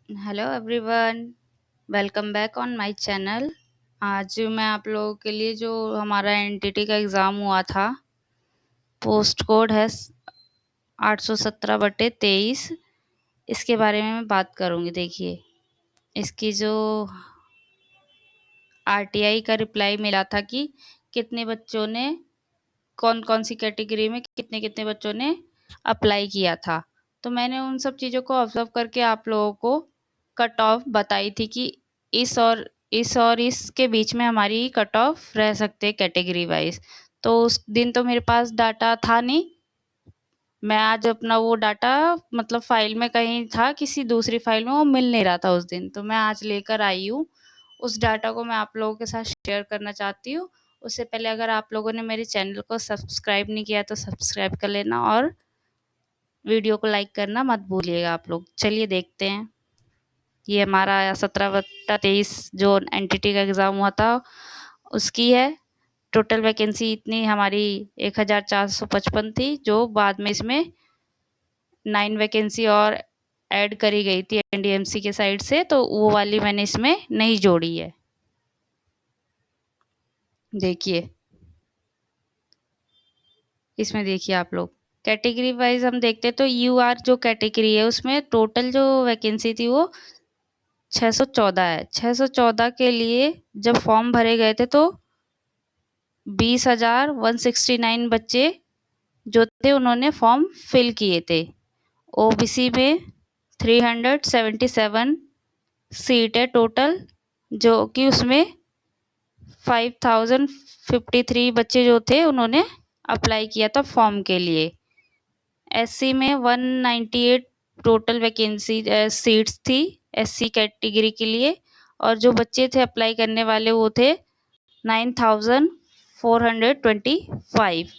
Hello everyone, welcome back on my channel. आज मैं आप लोगों के लिए जो हमारा एनटीटी का एग्ज़ाम हुआ था, पोस्ट कोड है 817/23। इसके बारे में मैं बात करूँगी। देखिए, इसकी जो आरटीआई का रिप्लाई मिला था कि कितने बच्चों ने कौन कौन सी कैटेगरी में कितने कितने बच्चों ने अप्लाई किया था। तो मैंने उन सब चीज़ों को ऑब्जर्व करके आप लोगों को कट ऑफ बताई थी कि इस और इसके बीच में हमारी कट ऑफ रह सकते कैटेगरी वाइज। तो उस दिन तो मेरे पास डाटा था नहीं। मैं आज अपना वो डाटा मतलब फाइल में कहीं था, किसी दूसरी फाइल में वो मिल नहीं रहा था उस दिन, तो मैं आज लेकर आई हूँ। उस डाटा को मैं आप लोगों के साथ शेयर करना चाहती हूँ। उससे पहले अगर आप लोगों ने मेरे चैनल को सब्सक्राइब नहीं किया तो सब्सक्राइब कर लेना और वीडियो को लाइक करना मत भूलिएगा आप लोग। चलिए देखते हैं। ये हमारा 17/23 जो एनटीटी का एग्ज़ाम हुआ था उसकी है। टोटल वैकेंसी इतनी हमारी 1455 थी, जो बाद में इसमें 9 वैकेंसी और ऐड करी गई थी एनडीएमसी के साइड से, तो वो वाली मैंने इसमें नहीं जोड़ी है। देखिए, इसमें देखिए आप लोग कैटेगरी वाइज हम देखते हैं तो यूआर जो कैटेगरी है उसमें टोटल जो वैकेंसी थी वो 614 है। 614 के लिए जब फॉर्म भरे गए थे तो 20,169 बच्चे जो थे उन्होंने फॉर्म फिल किए थे। ओबीसी में 377 सीट है टोटल, जो कि उसमें 5,053 बच्चे जो थे उन्होंने अप्लाई किया था फॉर्म के लिए। एससी में 198 टोटल वैकेंसी सीट्स थी एससी कैटेगरी के लिए, और जो बच्चे थे अप्लाई करने वाले वो थे 9,425।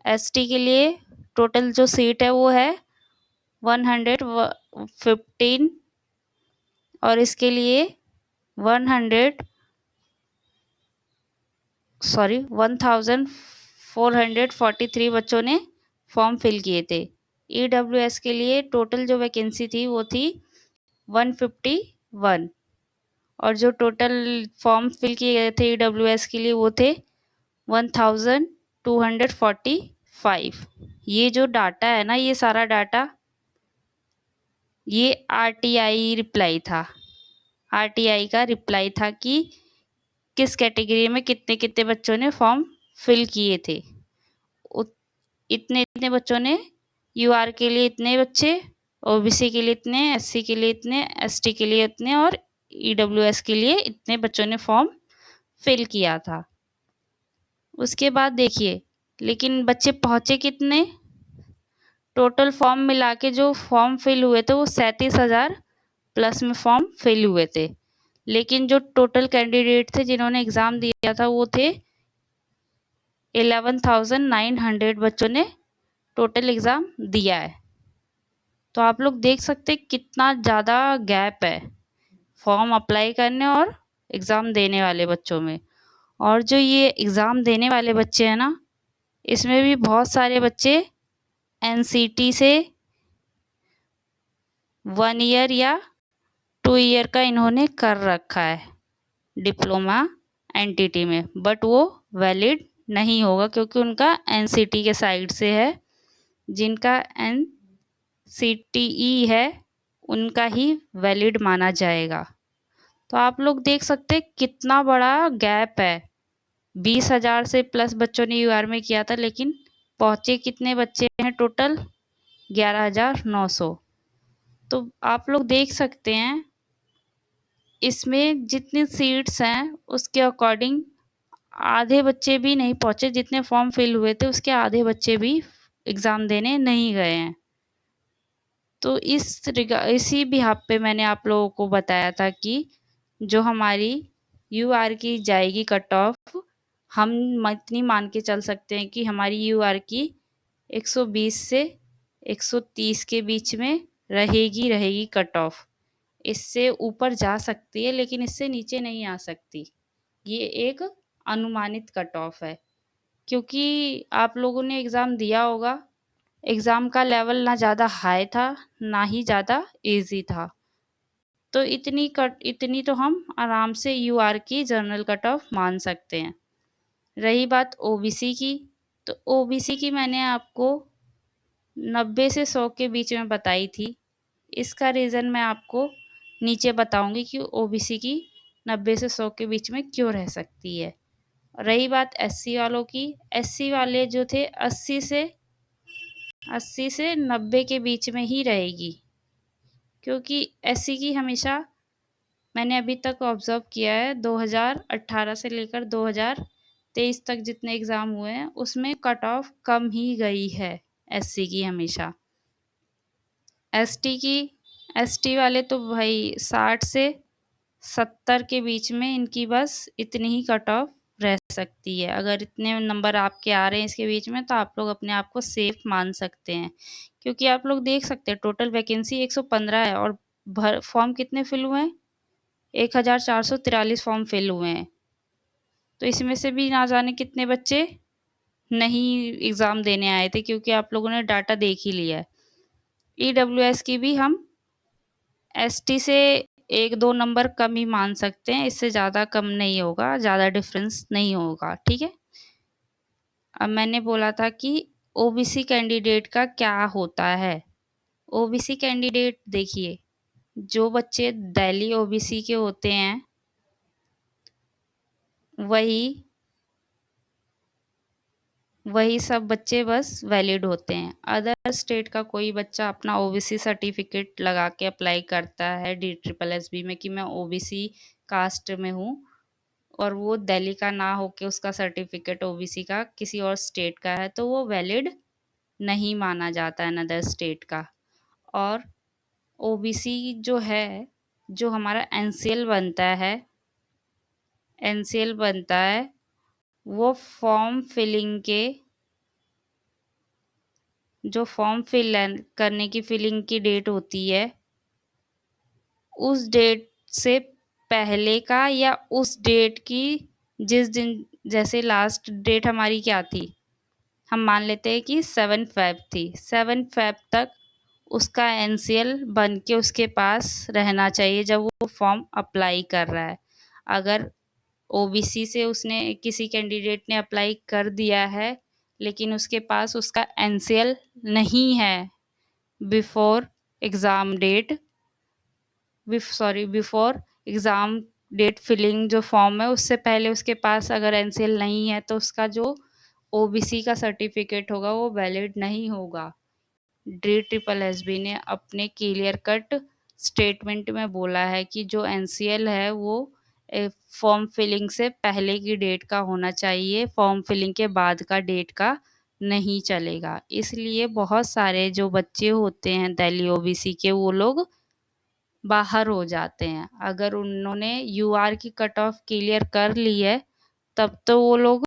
एसटी के लिए टोटल जो सीट है वो है 115, और इसके लिए 1,443 बच्चों ने फॉर्म फिल किए थे। ईडब्ल्यूएस के लिए टोटल जो वैकेंसी थी वो थी 151, और जो टोटल फॉर्म फिल किए गए थे ईडब्ल्यूएस के लिए वो थे 1,245। ये जो डाटा है ना, ये सारा डाटा ये आरटीआई रिप्लाई था। आरटीआई का रिप्लाई था कि किस कैटेगरी में कितने कितने बच्चों ने फॉर्म फिल किए थे। इतने इतने बच्चों ने, यूआर के लिए इतने बच्चे, ओबीसी के लिए इतने, एससी के लिए इतने, एसटी के लिए इतने और ईडब्ल्यूएस के लिए इतने बच्चों ने फॉर्म फिल किया था। उसके बाद देखिए, लेकिन बच्चे पहुंचे कितने? टोटल फॉर्म मिला के जो फॉर्म फिल हुए थे वो 37,000 प्लस में फॉर्म फिल हुए थे। लेकिन जो टोटल कैंडिडेट थे जिन्होंने एग्ज़ाम दिया था वो थे 11,900 बच्चों ने टोटल एग्ज़ाम दिया है। तो आप लोग देख सकते हैं कितना ज़्यादा गैप है फॉर्म अप्लाई करने और एग्ज़ाम देने वाले बच्चों में। और जो ये एग्ज़ाम देने वाले बच्चे हैं ना, इसमें भी बहुत सारे बच्चे एनसीटी से 1 ईयर या 2 ईयर का इन्होंने कर रखा है डिप्लोमा एनटीटी में, बट वो वैलिड नहीं होगा क्योंकि उनका एनसीटी के साइड से है। जिनका एनसीटीई है उनका ही वैलिड माना जाएगा। तो आप लोग देख सकते हैं कितना बड़ा गैप है। 20,000 से प्लस बच्चों ने यूआर में किया था, लेकिन पहुँचे कितने बच्चे हैं टोटल? 11,900। तो आप लोग देख सकते हैं इसमें जितनी सीट्स हैं उसके अकॉर्डिंग आधे बच्चे भी नहीं पहुँचे। जितने फॉर्म फिल हुए थे उसके आधे बच्चे भी एग्ज़ाम देने नहीं गए हैं। तो इसी बिहाफ पे मैंने आप लोगों को बताया था कि जो हमारी यूआर की जाएगी कट ऑफ, हम इतनी मान के चल सकते हैं कि हमारी यूआर की 120 से 130 के बीच में रहेगी कट ऑफ। इससे ऊपर जा सकती है लेकिन इससे नीचे नहीं आ सकती। ये एक अनुमानित कट ऑफ है, क्योंकि आप लोगों ने एग्ज़ाम दिया होगा। एग्ज़ाम का लेवल ना ज़्यादा हाई था ना ही ज़्यादा इजी था। तो इतनी तो हम आराम से यूआर की जनरल कट ऑफ मान सकते हैं। रही बात ओबीसी की, तो ओबीसी की मैंने आपको 90 से 100 के बीच में बताई थी। इसका रीज़न मैं आपको नीचे बताऊंगी कि ओबीसी की 90 से 100 के बीच में क्यों रह सकती है। रही बात एससी वालों की, एससी वाले जो थे 80 से 90 के बीच में ही रहेगी, क्योंकि एससी की हमेशा मैंने अभी तक ऑब्ज़र्व किया है 2018 से लेकर 2023 तक जितने एग्ज़ाम हुए हैं उसमें कट ऑफ कम ही गई है एससी की हमेशा। एसटी वाले तो भाई 60 से 70 के बीच में इनकी बस इतनी ही कट ऑफ रह सकती है। अगर इतने नंबर आपके आ रहे हैं इसके बीच में तो आप लोग अपने आप को सेफ मान सकते हैं, क्योंकि आप लोग देख सकते हैं टोटल वैकेंसी 115 है और फॉर्म कितने फिल हुए हैं, 1443 फॉर्म फिल हुए हैं। तो इसमें से भी ना जाने कितने बच्चे नहीं एग्ज़ाम देने आए थे, क्योंकि आप लोगों ने डाटा देख ही लिया है। ईडब्ल्यूएस की भी हम एसटी से 1-2 नंबर कम ही मान सकते हैं, इससे ज़्यादा कम नहीं होगा, ज़्यादा डिफरेंस नहीं होगा, ठीक है। अब मैंने बोला था कि ओबीसी कैंडिडेट का क्या होता है। ओबीसी कैंडिडेट देखिए, जो बच्चे दिल्ली ओबीसी के होते हैं वही सब बच्चे बस वैलिड होते हैं। अदर स्टेट का कोई बच्चा अपना ओबीसी सर्टिफिकेट लगा के अप्लाई करता है DSSB में कि मैं ओबीसी कास्ट में हूँ, और वो दिल्ली का ना होके उसका सर्टिफिकेट ओबीसी का किसी और स्टेट का है, तो वो वैलिड नहीं माना जाता है अनदर स्टेट का। और ओबीसी जो है, जो हमारा एनसीएल बनता है वो फॉर्म करने की फिलिंग की डेट होती है, उस डेट से पहले का या उस डेट की जिस दिन, जैसे लास्ट डेट हमारी क्या थी, हम मान लेते हैं कि 7 फ़रवरी थी, 7 फ़रवरी तक उसका एनसीएल बन के उसके पास रहना चाहिए जब वो फॉर्म अप्लाई कर रहा है। अगर ओबीसी से उसने किसी कैंडिडेट ने अप्लाई कर दिया है लेकिन उसके पास उसका एनसीएल नहीं है बिफोर एग्ज़ाम डेट फिलिंग जो फॉर्म है उससे पहले उसके पास अगर एनसीएल नहीं है तो उसका जो ओबीसी का सर्टिफिकेट होगा वो वैलिड नहीं होगा। DSSB ने अपने क्लियर कट स्टेटमेंट में बोला है कि जो एनसीएल है वो फॉर्म फिलिंग से पहले की डेट का होना चाहिए, फॉर्म फिलिंग के बाद का डेट का नहीं चलेगा। इसलिए बहुत सारे जो बच्चे होते हैं दिल्ली ओबीसी के, वो लोग बाहर हो जाते हैं। अगर उन्होंने यूआर की कट ऑफ क्लियर कर ली है तब तो वो लोग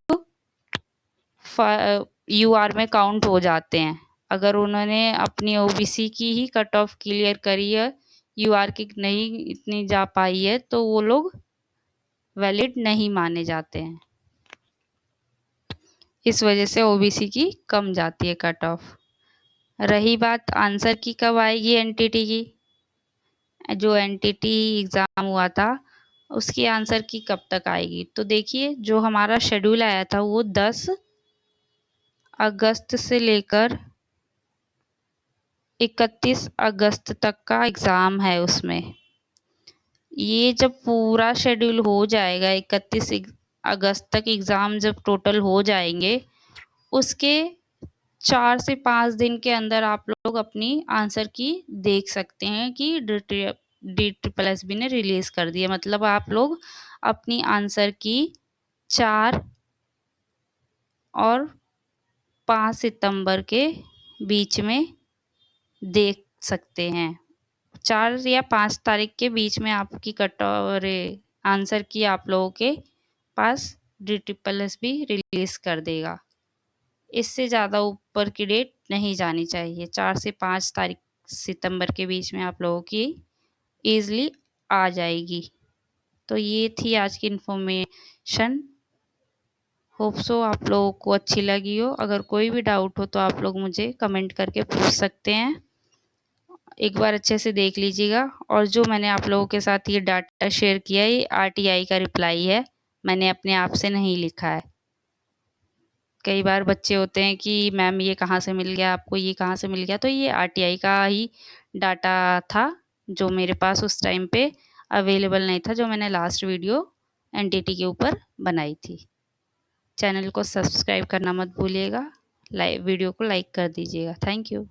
यूआर में काउंट हो जाते हैं। अगर उन्होंने अपनी ओबीसी की ही कट ऑफ क्लियर करी है, यूआर की नहीं इतनी जा पाई है, तो वो लोग वैलिड नहीं माने जाते हैं। इस वजह से ओबीसी की कम जाती है कट ऑफ। रही बात आंसर की कब आएगी एनटीटी की, जो एनटीटी एग्ज़ाम हुआ था उसकी आंसर की कब तक आएगी, तो देखिए जो हमारा शेड्यूल आया था वो 10 अगस्त से लेकर 31 अगस्त तक का एग्ज़ाम है। उसमें ये जब पूरा शेड्यूल हो जाएगा, 31 अगस्त तक एग्ज़ाम जब टोटल हो जाएंगे, उसके 4 से 5 दिन के अंदर आप लोग अपनी आंसर की देख सकते हैं कि DSSB ने रिलीज़ कर दिया। मतलब आप लोग अपनी आंसर की 4 और 5 सितंबर के बीच में देख सकते हैं। 4 या 5 तारीख के बीच में आपकी आंसर की आप लोगों के पास DSSB रिलीज़ कर देगा। इससे ज़्यादा ऊपर की डेट नहीं जानी चाहिए। 4 से 5 तारीख सितंबर के बीच में आप लोगों की ईज़िली आ जाएगी। तो ये थी आज की इन्फॉर्मेशन। होप सो आप लोगों को अच्छी लगी हो। अगर कोई भी डाउट हो तो आप लोग मुझे कमेंट करके पूछ सकते हैं। एक बार अच्छे से देख लीजिएगा। और जो मैंने आप लोगों के साथ ये डाटा शेयर किया है, ये आरटीआई का रिप्लाई है, मैंने अपने आप से नहीं लिखा है। कई बार बच्चे होते हैं कि मैम ये कहाँ से मिल गया आपको, ये कहाँ से मिल गया, तो ये आरटीआई का ही डाटा था जो मेरे पास उस टाइम पे अवेलेबल नहीं था, जो मैंने लास्ट वीडियो एनटीटी के ऊपर बनाई थी। चैनल को सब्सक्राइब करना मत भूलिएगा, वीडियो को लाइक कर दीजिएगा। Thank you.